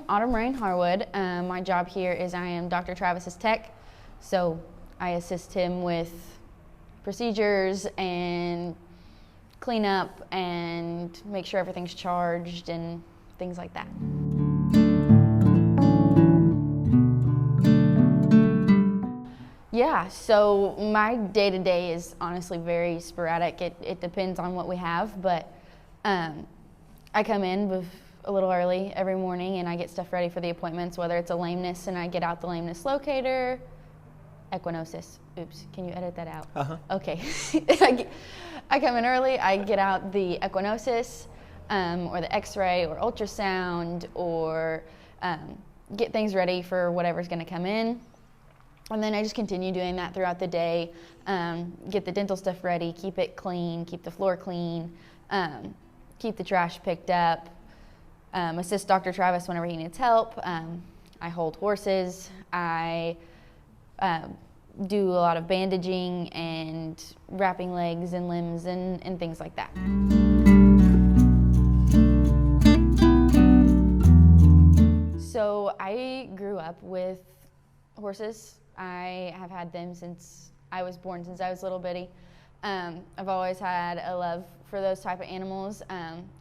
Autumn Rain Harwood. My job here is I am Dr. Travis's tech, so I assist him with procedures and cleanup and make sure everything's charged and things like that. Yeah, so my day-to-day is honestly very sporadic. It depends on what we have, but I come in a little early every morning and I get stuff ready for the appointments, whether it's a lameness and I get out the lameness locator, equinosis. Oops, can you edit that out? Uh-huh. Okay. I come in early, I get out the equinosis or the x-ray or ultrasound or get things ready for whatever's gonna come in. And then I just continue doing that throughout the day, get the dental stuff ready, keep it clean, keep the floor clean, keep the trash picked up, assist Dr. Travis whenever he needs help. I hold horses. I do a lot of bandaging and wrapping legs and limbs and things like that. So I grew up with horses. I have had them since I was born, since I was little bitty. I've always had a love for those type of animals.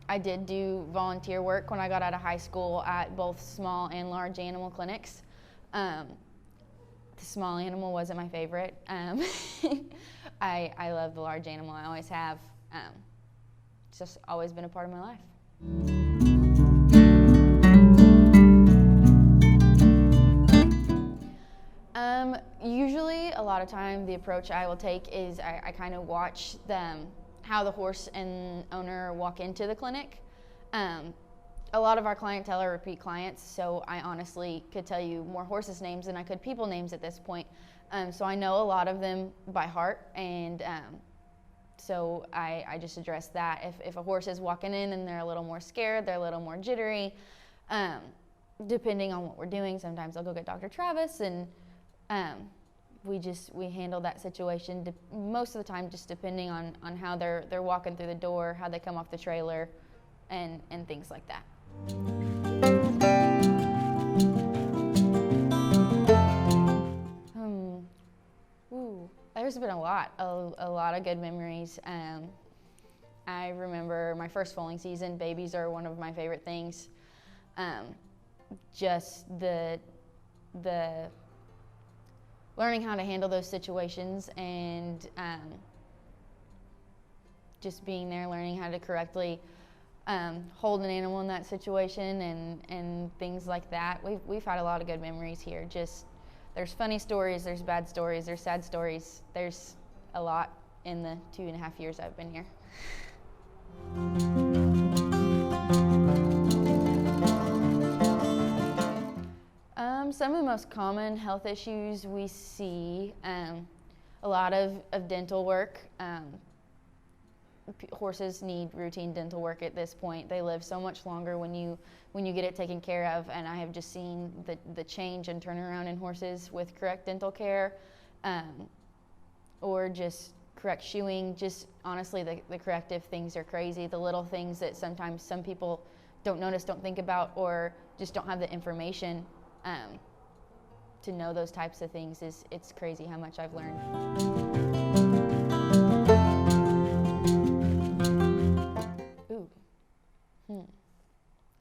I did do volunteer work when I got out of high school at both small and large animal clinics. The small animal wasn't my favorite. I love the large animal. I always have. It's just always been a part of my life. Usually, a lot of time, the approach I will take is I kind of watch how the horse and owner walk into the clinic. A lot of our clientele are repeat clients, so I honestly could tell you more horses' names than I could people names at this point. So I know a lot of them by heart, and so I just address that. If a horse is walking in and they're a little more scared, they're a little more jittery, depending on what we're doing, sometimes I'll go get Dr. Travis and we handle that situation most of the time, just depending on how they're walking through the door, how they come off the trailer, and things like that. There's been a lot of good memories. I remember my first foaling season. Babies are one of my favorite things. Just the learning how to handle those situations and just being there, learning how to correctly hold an animal in that situation and things like that. We've had a lot of good memories here. Just there's funny stories, there's bad stories, there's sad stories. There's a lot in the 2.5 years I've been here. Some of the most common health issues we see, a lot of dental work. Horses need routine dental work at this point. They live so much longer when you get it taken care of, and I have just seen the change and turnaround in horses with correct dental care, or just correct shoeing. Just honestly, the corrective things are crazy. The little things that sometimes some people don't notice, don't think about, or just don't have the information to know those types of things. It's crazy how much I've learned.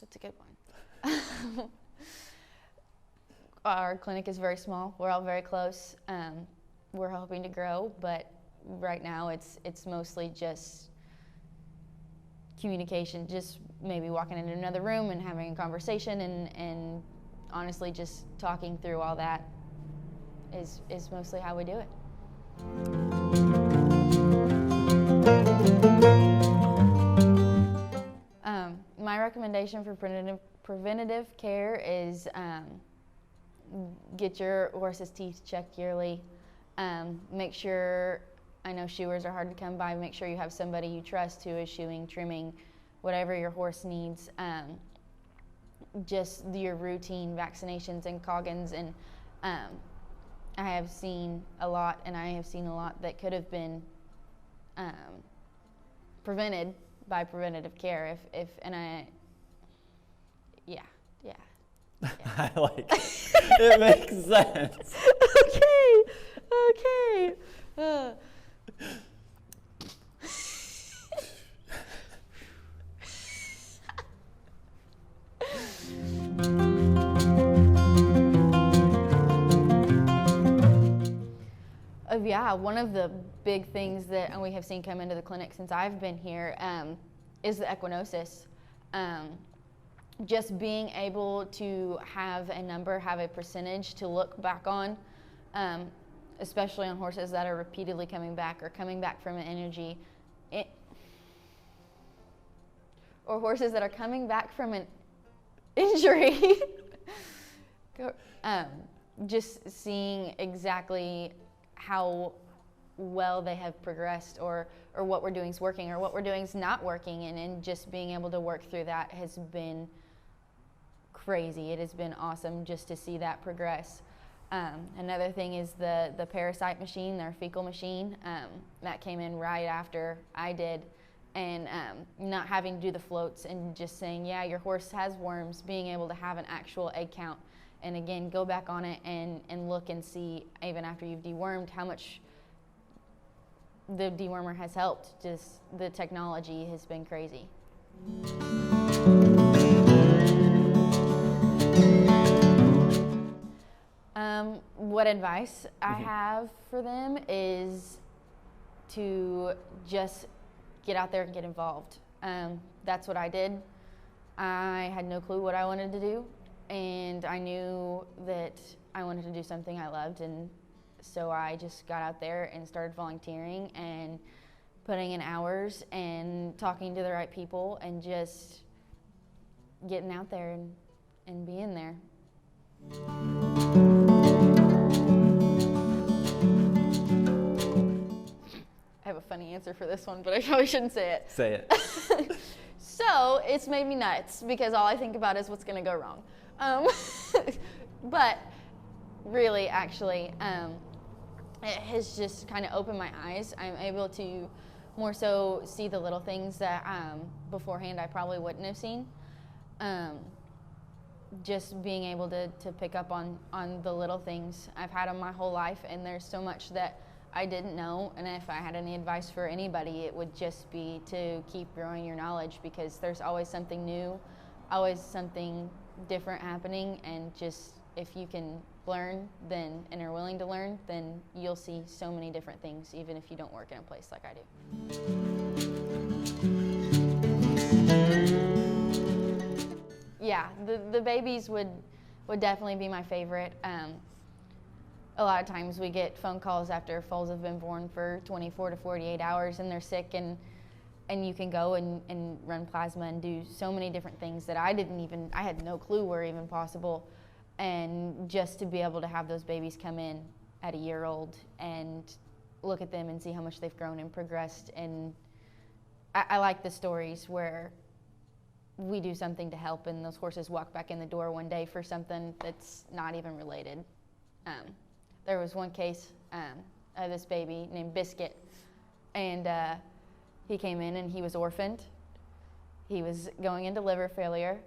That's a good one. Our clinic is very small. We're all very close. We're hoping to grow, but right now it's mostly just communication, just maybe walking into another room and having a conversation and honestly just talking through all that is mostly how we do it. My recommendation for preventative care is get your horse's teeth checked yearly. Make sure, I know shoers are hard to come by, make sure you have somebody you trust who is shoeing, trimming, whatever your horse needs. Just your routine vaccinations and coggins, and I have seen a lot, and I have seen a lot that could have been prevented by preventative care. Yeah. I like it. It makes sense. Okay. Yeah, one of the big things that we have seen come into the clinic since I've been here is the equinosis. Just being able to have a number, have a percentage to look back on, especially on horses that are repeatedly coming back or coming back from an energy, or horses that are coming back from an injury. Just seeing exactly how well they have progressed, or what we're doing is working, or what we're doing is not working, and just being able to work through that has been crazy. It has been awesome just to see that progress. Another thing is the parasite machine, their fecal machine, that came in right after I did, and not having to do the floats and just saying, yeah, your horse has worms, being able to have an actual egg count, and again, go back on it and look and see, even after you've dewormed, how much the dewormer has helped. Just the technology has been crazy. What advice I have for them is to just get out there and get involved. That's what I did. I had no clue what I wanted to do, and I knew that I wanted to do something I loved, and so I just got out there and started volunteering and putting in hours and talking to the right people and just getting out there and being there. I have a funny answer for this one, but I probably shouldn't say it. Say it. So it's made me nuts because all I think about is what's going to go wrong. But really, actually, it has just kind of opened my eyes. I'm able to more so see the little things that beforehand I probably wouldn't have seen. Just being able to pick up on the little things. I've had them my whole life, and there's so much that I didn't know, and if I had any advice for anybody, it would just be to keep growing your knowledge, because there's always something new, always something different happening, and just if you can learn and are willing to learn, then you'll see so many different things, even if you don't work in a place like I do. Yeah, the babies would definitely be my favorite. A lot of times we get phone calls after foals have been born for 24 to 48 hours and they're sick, and you can go and run plasma and do so many different things that I had no clue were even possible. And just to be able to have those babies come in at a year old and look at them and see how much they've grown and progressed. And I like the stories where we do something to help and those horses walk back in the door one day for something that's not even related. There was one case of this baby named Biscuit, and he came in and he was orphaned. He was going into liver failure.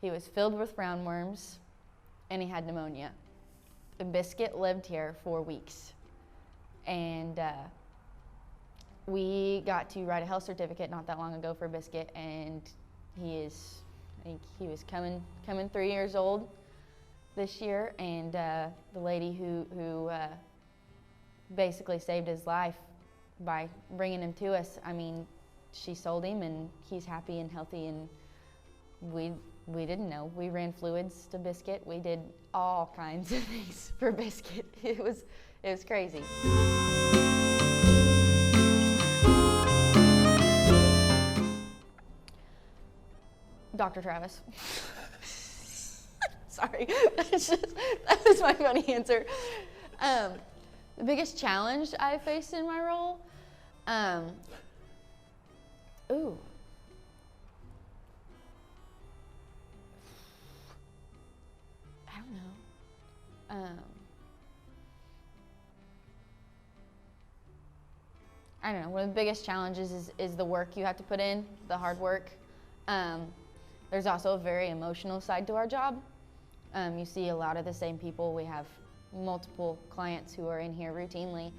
He was filled with roundworms, and he had pneumonia. And Biscuit lived here 4 weeks, and we got to write a health certificate not that long ago for Biscuit, and I think he was coming 3 years old this year, and the lady who basically saved his life by bringing him to us, I mean, she sold him, and he's happy and healthy, and we didn't know. We ran fluids to Biscuit. We did all kinds of things for Biscuit. It was crazy. Dr. Travis. Sorry, that was my funny answer. The biggest challenge I faced in my role, I don't know. I don't know. One of the biggest challenges is the work you have to put in, the hard work. There's also a very emotional side to our job. You see a lot of the same people. We have multiple clients who are in here routinely,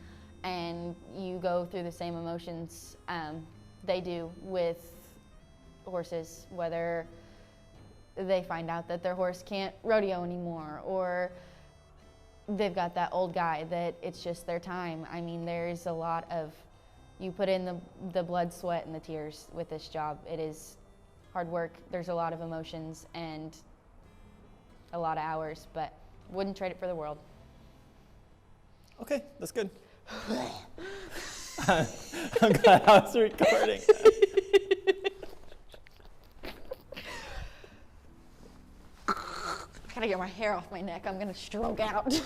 and you go through the same emotions they do with horses, whether they find out that their horse can't rodeo anymore, or they've got that old guy that it's just their time. I mean, there's a lot of, you put in the blood, sweat, and the tears with this job. It is hard work. There's a lot of emotions and a lot of hours, but wouldn't trade it for the world. Okay, that's good. I'm glad I was recording. I gotta get my hair off my neck. I'm gonna stroke out.